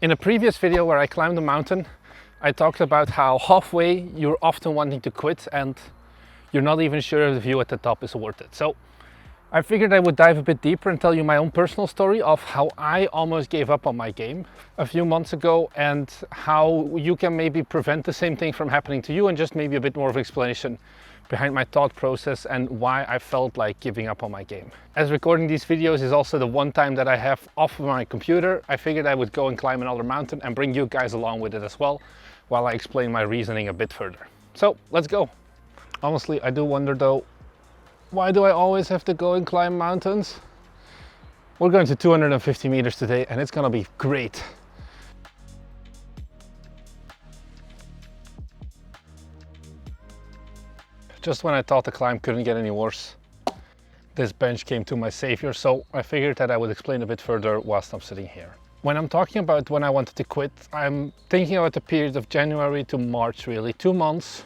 In a previous video where I climbed a mountain, I talked about how halfway you're often wanting to quit and you're not even sure if the view at the top is worth it. So I figured I would dive a bit deeper and tell you my own personal story of how I almost gave up on my game a few months ago and how you can maybe prevent the same thing from happening to you, and just maybe a bit more of explanation behind my thought process and why I felt like giving up on my game. As recording these videos is also the one time that I have off of my computer, I figured I would go and climb another mountain and bring you guys along with it as well, while I explain my reasoning a bit further. So let's go. Honestly, I do wonder though, why do I always have to go and climb mountains? We're going to 250 meters today and it's gonna be great. Just when I thought the climb couldn't get any worse, this bench came to my savior, so I figured that I would explain a bit further whilst I'm sitting here. When I'm talking about when I wanted to quit, I'm thinking about the period of January to March, really, 2 months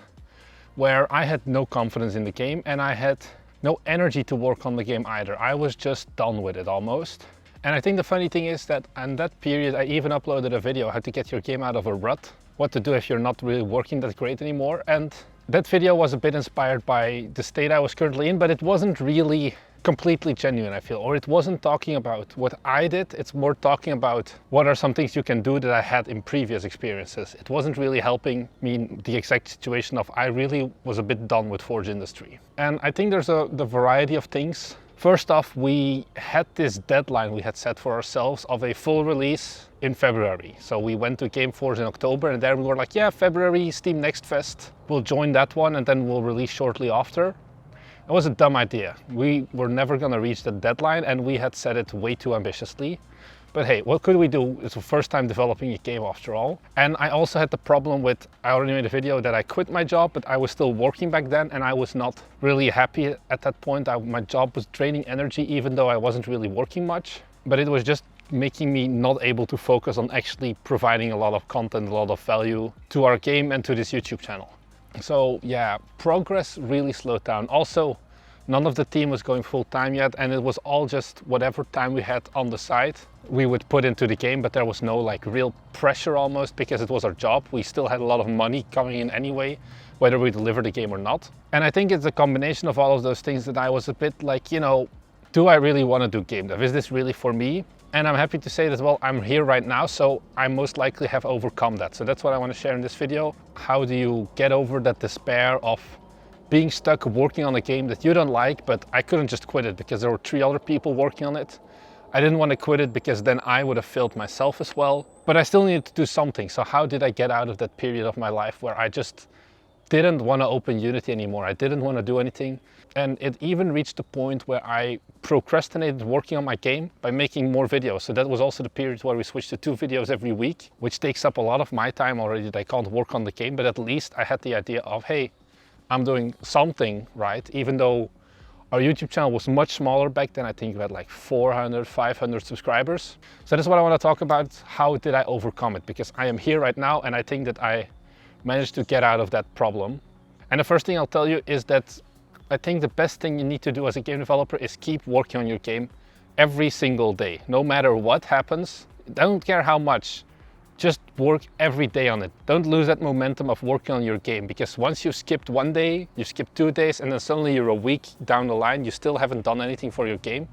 where I had no confidence in the game and I had no energy to work on the game either. I was just done with it almost. And I think the funny thing is that in that period I even uploaded a video how to get your game out of a rut, what to do if you're not really working that great anymore. And that video was a bit inspired by the state I was currently in, but it wasn't really completely genuine, I feel, or it wasn't talking about what I did. It's more talking about what are some things you can do that I had in previous experiences. It wasn't really helping me in the exact situation of I really was a bit done with Forge industry. And I think there's the variety of things. First off, we had this deadline we had set for ourselves of a full release in February. So we went to Gameforce in October and there we were like, yeah, February, Steam Next Fest. We'll join that one and then we'll release shortly after. It was a dumb idea. We were never gonna reach the deadline and we had set it way too ambitiously. But hey, what could we do? It's the first time developing a game after all. And I also had the problem with, I already made a video that I quit my job, but I was still working back then and I was not really happy at that point. My job was draining energy even though I wasn't really working much. But it was just making me not able to focus on actually providing a lot of content, a lot of value to our game and to this YouTube channel. So yeah, progress really slowed down. Also, none of the team was going full time yet and it was all just whatever time we had on the side we would put into the game, but there was no like real pressure almost because it was our job. We still had a lot of money coming in anyway, whether we deliver the game or not. And I think it's a combination of all of those things that I was a bit like, you know, do I really want to do game dev? Is this really for me? And I'm happy to say that, well, I'm here right now, so I most likely have overcome that. So that's what I want to share in this video. How do you get over that despair of being stuck working on a game that you don't like, but I couldn't just quit it because there were 3 other people working on it. I didn't want to quit it because then I would have failed myself as well, but I still needed to do something. So how did I get out of that period of my life where I just didn't want to open Unity anymore? I didn't want to do anything. And it even reached the point where I procrastinated working on my game by making more videos. So that was also the period where we switched to 2 videos every week, which takes up a lot of my time already that I can't work on the game. But at least I had the idea of, hey, I'm doing something right, even though our YouTube channel was much smaller back then. I think we had like 400, 500 subscribers. So that's what I want to talk about. How did I overcome it? Because I am here right now and I think that I managed to get out of that problem. And the first thing I'll tell you is that I think the best thing you need to do as a game developer is keep working on your game every single day. No matter what happens, don't care how much. Just work every day on it. Don't lose that momentum of working on your game, because once you've skipped 1 day, you skip 2 days, and then suddenly you're a week down the line, you still haven't done anything for your game.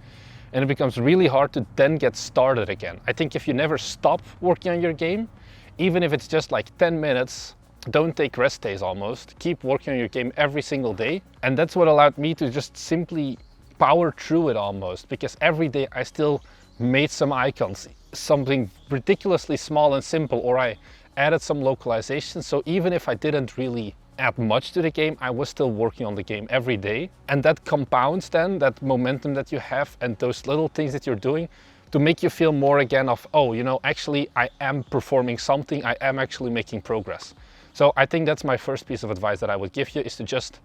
And it becomes really hard to then get started again. I think if you never stop working on your game, even if it's just like 10 minutes, don't take rest days almost. Keep working on your game every single day. And that's what allowed me to just simply power through it almost, because every day I still made some icons, something ridiculously small and simple, or I added some localization. So even if I didn't really add much to the game, I was still working on the game every day. And that compounds then that momentum that you have and those little things that you're doing to make you feel more again of, oh, you know, actually I am performing something, I am actually making progress. So I think that's my first piece of advice that I would give you, is to just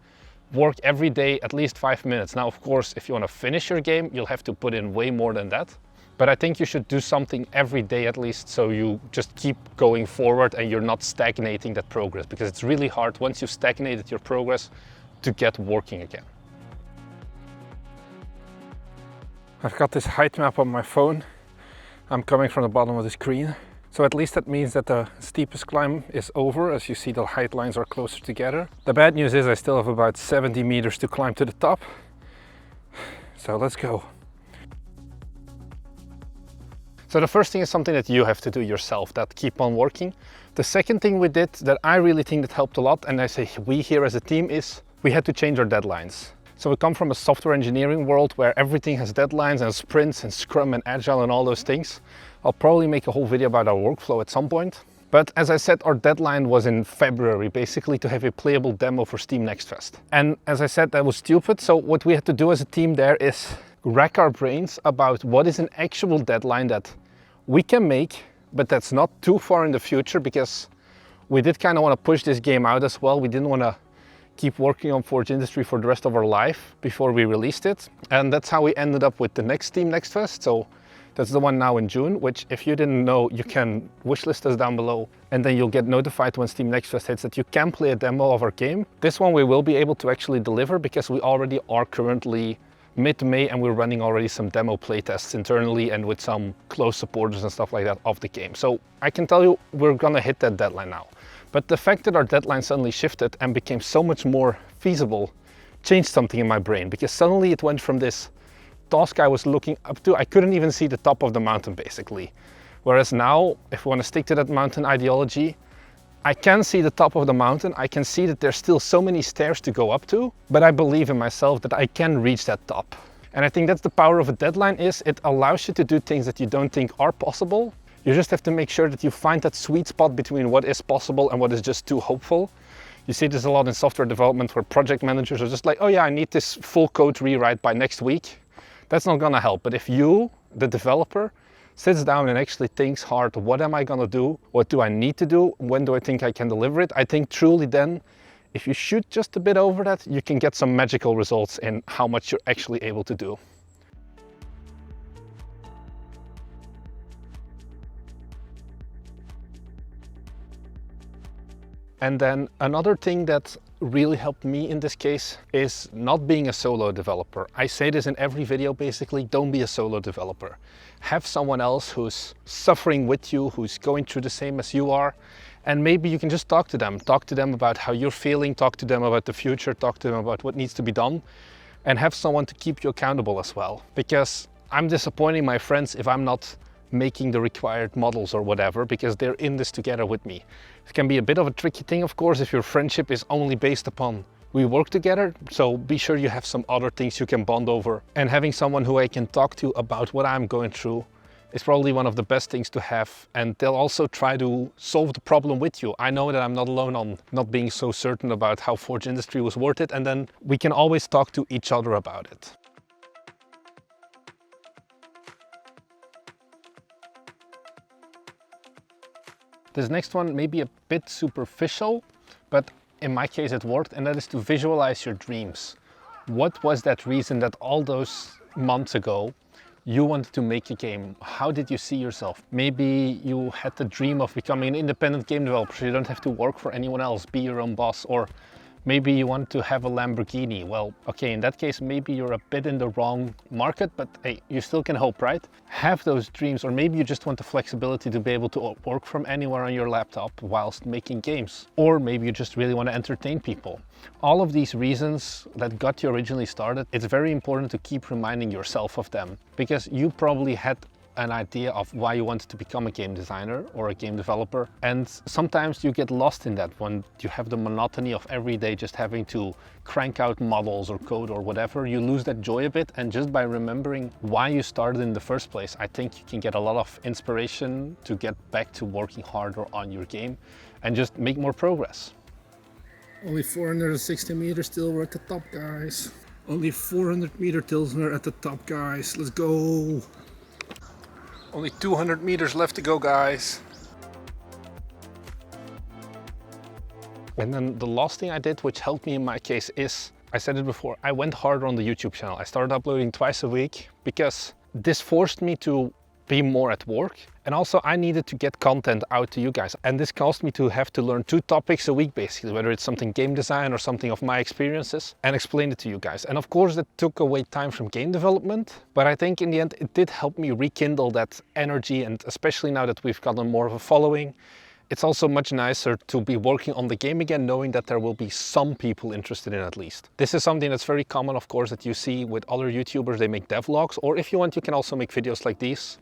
work every day at least 5 minutes. Now, of course, if you want to finish your game, you'll have to put in way more than that. But I think you should do something every day at least, so you just keep going forward and you're not stagnating that progress, because it's really hard once you've stagnated your progress to get working again. I've got this height map on my phone. I'm coming from the bottom of the screen. So at least that means that the steepest climb is over. As you see, the height lines are closer together. The bad news is I still have about 70 meters to climb to the top. So let's go. So the first thing is something that you have to do yourself, that keep on working. The second thing we did that I really think that helped a lot, and I say we here as a team, is we had to change our deadlines. So we come from a software engineering world where everything has deadlines and sprints and Scrum and Agile and all those things. I'll probably make a whole video about our workflow at some point. But as I said, our deadline was in February, basically to have a playable demo for Steam Next Fest. And as I said, that was stupid. So what we had to do as a team there is rack our brains about what is an actual deadline that we can make, but that's not too far in the future, because we did kind of want to push this game out as well. We didn't want to keep working on Forge Industry for the rest of our life before we released it. And that's how we ended up with the next Steam Next Fest. So that's the one now in June, which if you didn't know, you can wishlist us down below and then you'll get notified when Steam Next Fest hits that you can play a demo of our game. This one we will be able to actually deliver because we already are currently mid-May and we're running already some demo playtests internally and with some close supporters and stuff like that of the game. So I can tell you we're gonna hit that deadline now. But the fact that our deadline suddenly shifted and became so much more feasible changed something in my brain, because suddenly it went from this task I was looking up to, I couldn't even see the top of the mountain basically. Whereas now, if we want to stick to that mountain ideology, I can see the top of the mountain, I can see that there's still so many stairs to go up to, but I believe in myself that I can reach that top. And I think that's the power of a deadline, is it allows you to do things that you don't think are possible. You just have to make sure that you find that sweet spot between what is possible and what is just too hopeful. You see this a lot in software development where project managers are just like, oh yeah, I need this full code rewrite by next week. That's not gonna help. But if you, the developer, sits down and actually thinks hard, what am I gonna do? What do I need to do? When do I think I can deliver it? I think truly then, if you shoot just a bit over that, you can get some magical results in how much you're actually able to do. And then another thing that really helped me in this case is not being a solo developer. I say this in every video basically, don't be a solo developer. Have someone else who's suffering with you, who's going through the same as you are, and maybe you can just talk to them. Talk to them about how you're feeling, talk to them about the future, talk to them about what needs to be done, and have someone to keep you accountable as well. Because I'm disappointing my friends if I'm not making the required models or whatever, because they're in this together with me. It can be a bit of a tricky thing, of course, if your friendship is only based upon we work together, so be sure you have some other things you can bond over. And having someone who I can talk to about what I'm going through is probably one of the best things to have, and they'll also try to solve the problem with you. I know that I'm not alone on not being so certain about how Forge Industry was worth it, and then we can always talk to each other about it. This next one may be a bit superficial, but in my case it worked, and that is to visualize your dreams. What was that reason that all those months ago you wanted to make a game? How did you see yourself? Maybe you had the dream of becoming an independent game developer so you don't have to work for anyone else, be your own boss, or maybe you want to have a Lamborghini. Well, okay, in that case, maybe you're a bit in the wrong market, but hey, you still can hope, right? Have those dreams, or maybe you just want the flexibility to be able to work from anywhere on your laptop whilst making games. Or maybe you just really want to entertain people. All of these reasons that got you originally started, it's very important to keep reminding yourself of them, because you probably had an idea of why you wanted to become a game designer or a game developer, and sometimes you get lost in that when you have the monotony of every day just having to crank out models or code or whatever. You lose that joy a bit, and just by remembering why you started in the first place, I think you can get a lot of inspiration to get back to working harder on your game and just make more progress. Only 460 meters till we're at the top, guys. Only 400 meters till we're at the top, guys. Let's go. Only 200 meters left to go, guys. And then the last thing I did, which helped me in my case, is, I said it before, I went harder on the YouTube channel. I started uploading twice a week because this forced me to be more at work. And also I needed to get content out to you guys. And this caused me to have to learn 2 topics a week, basically, whether it's something game design or something of my experiences, and explain it to you guys. And of course that took away time from game development, but I think in the end it did help me rekindle that energy. And especially now that we've gotten more of a following, it's also much nicer to be working on the game again, knowing that there will be some people interested in at least. This is something that's very common, of course, that you see with other YouTubers. They make devlogs, or if you want, you can also make videos like these.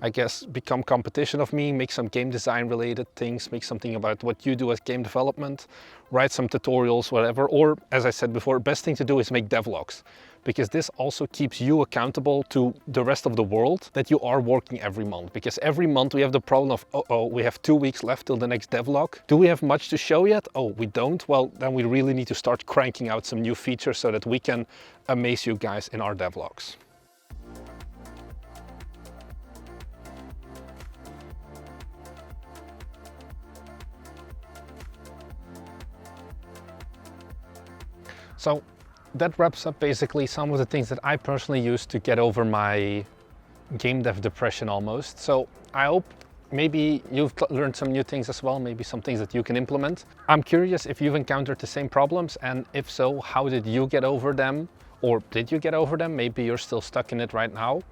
I guess become competition of me, make some game design related things, make something about what you do as game development, write some tutorials, whatever. Or as I said before, best thing to do is make devlogs, because this also keeps you accountable to the rest of the world that you are working every month. Because every month we have the problem of, oh, we have 2 weeks left till the next devlog. Do we have much to show yet? Oh, we don't? Well, then we really need to start cranking out some new features so that we can amaze you guys in our devlogs. So that wraps up basically some of the things that I personally use to get over my game dev depression almost. So I hope maybe you've learned some new things as well, maybe some things that you can implement. I'm curious if you've encountered the same problems, and if so, how did you get over them? Or did you get over them? Maybe you're still stuck in it right now.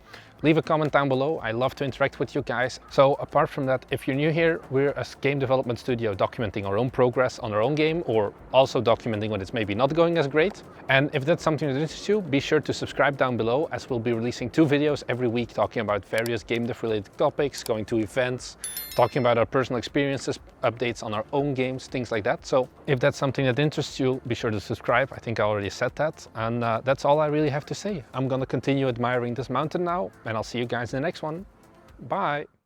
Leave a comment down below. I love to interact with you guys. So apart from that, if you're new here, we're a game development studio documenting our own progress on our own game, or also documenting when it's maybe not going as great. And if that's something that interests you, be sure to subscribe down below, as we'll be releasing 2 videos every week talking about various game dev related topics, going to events, talking about our personal experiences, updates on our own games, things like that. So if that's something that interests you, be sure to subscribe. I think I already said that. And that's all I really have to say. I'm gonna continue admiring this mountain now, and I'll see you guys in the next one. Bye!